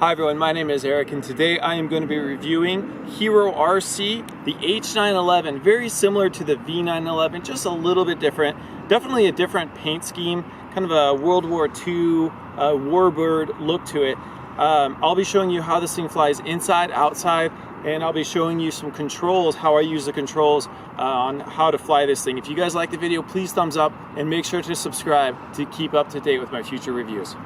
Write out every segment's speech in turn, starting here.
Hi everyone, my name is Eric and today I am going to be reviewing Hero RC, the H911, very similar to the V911, just a little bit different. Definitely a different paint scheme, kind of a World War II warbird look to it. I'll be showing you how this thing flies inside, outside, and I'll be showing you some controls, how I use the controls on how to fly this thing. If you guys like the video, please thumbs up and make sure to subscribe to keep up to date with my future reviews.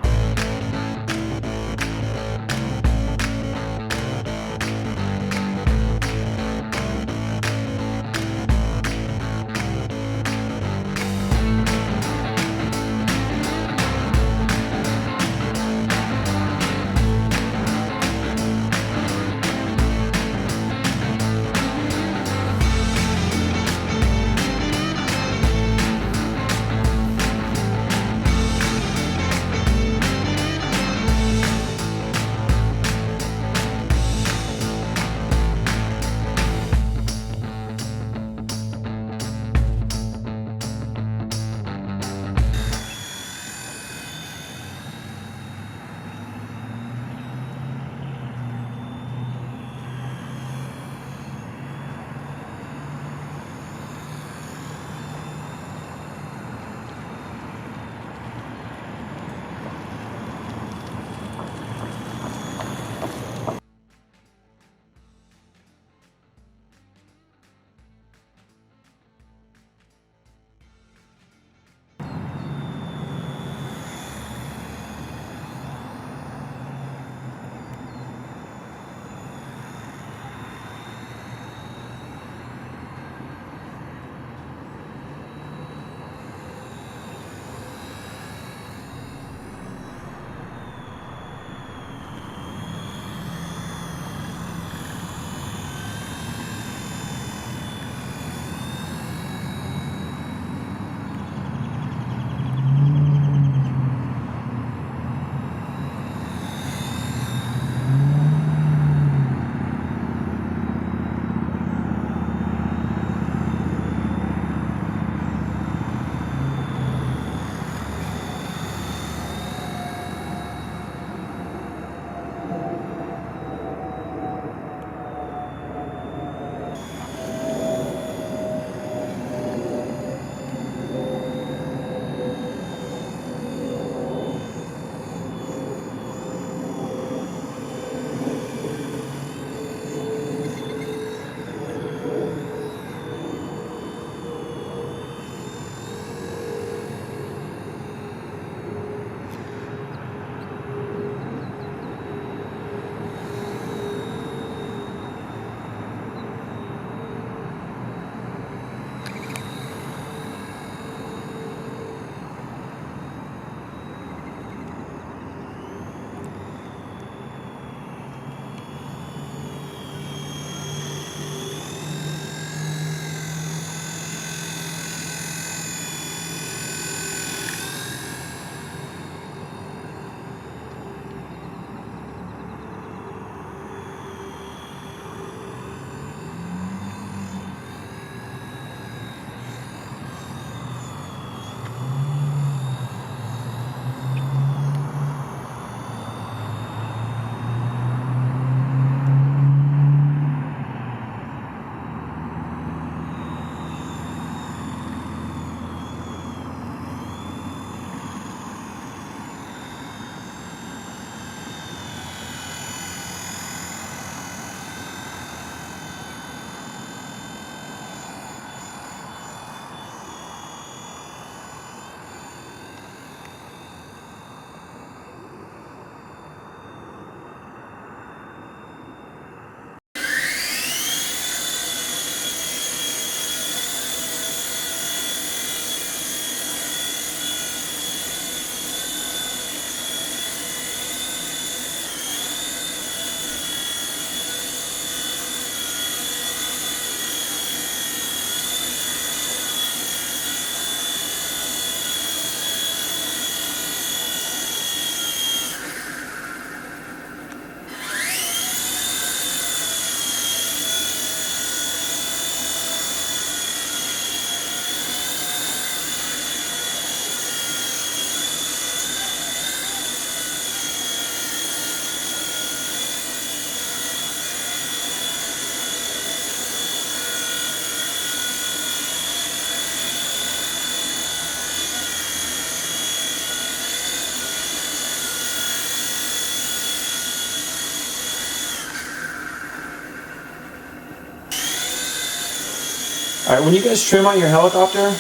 All right, when you guys trim on your helicopter,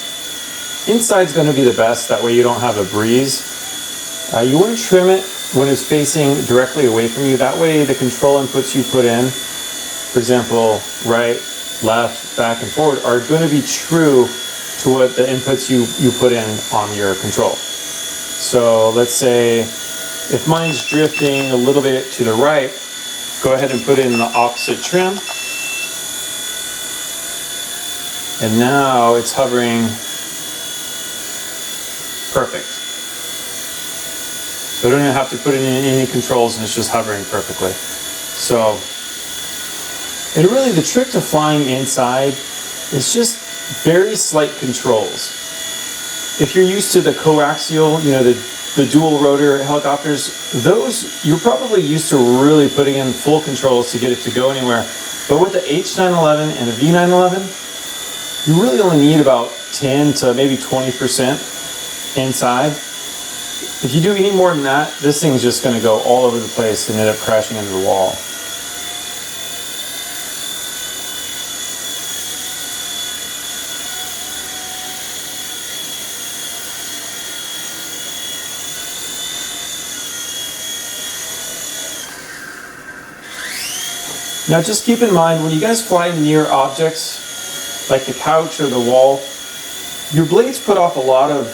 inside's going to be the best. That way you don't have a breeze. You want to trim it when it's facing directly away from you. That way the control inputs you put in, for example, right, left, back, and forward, are going to be true to what the inputs you put in on your control. So let's say if mine's drifting a little bit to the right, go ahead and put in the opposite trim. And now it's hovering perfect. So I don't even have to put in any controls, and it's just hovering perfectly. So, and really the trick to flying inside is just very slight controls. If you're used to the coaxial, you know, the dual rotor helicopters, those you're probably used to really putting in full controls to get it to go anywhere. But with the H911 and the V911, you really only need about 10 to maybe 20% inside. If you do any more than that, this thing's just going to go all over the place and end up crashing into the wall. Now just keep in mind, when you guys fly near objects like the couch or the wall, your blades put off a lot of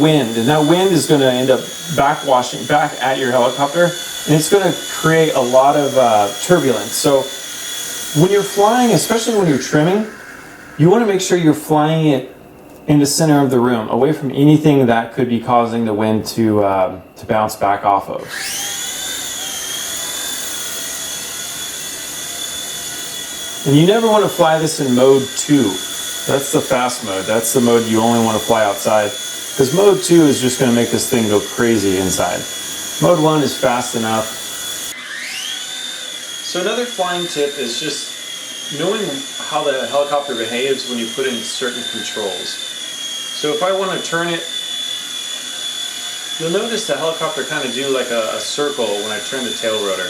wind, and that wind is going to end up backwashing back at your helicopter, and it's going to create a lot of turbulence. So when you're flying, especially when you're trimming, you want to make sure you're flying it in the center of the room, away from anything that could be causing the wind to bounce back off of. And you never want to fly this in mode 2. That's the fast mode. That's the mode you only want to fly outside. Because mode 2 is just going to make this thing go crazy inside. Mode 1 is fast enough. So another flying tip is just knowing how the helicopter behaves when you put in certain controls. So if I want to turn it, you'll notice the helicopter kind of do like a circle when I turn the tail rotor.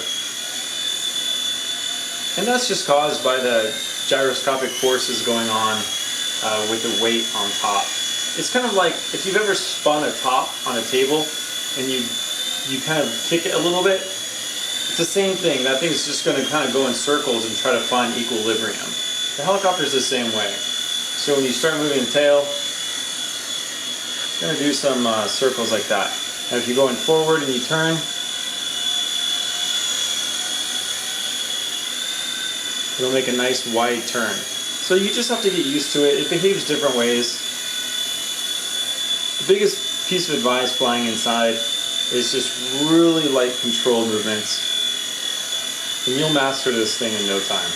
And that's just caused by the gyroscopic forces going on with the weight on top. It's kind of like if you've ever spun a top on a table and you kind of kick it a little bit, it's the same thing. That thing's just going to kind of go in circles and try to find equilibrium. The helicopter's the same way. So when you start moving the tail, it's going to do some circles like that. And if you're going forward and you turn, it'll make a nice wide turn. So you just have to get used to it. It behaves different ways. The biggest piece of advice flying inside is just really light control movements, and you'll master this thing in no time.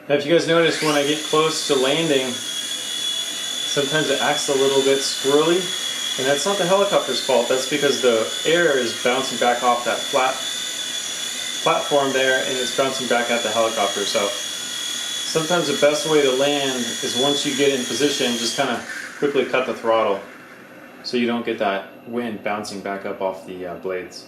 Now if you guys notice, when I get close to landing, sometimes it acts a little bit squirrely, and that's not the helicopter's fault. That's because the air is bouncing back off that flat platform there, and it's bouncing back at the helicopter. So sometimes the best way to land is once you get in position, just kind of quickly cut the throttle so you don't get that wind bouncing back up off the blades.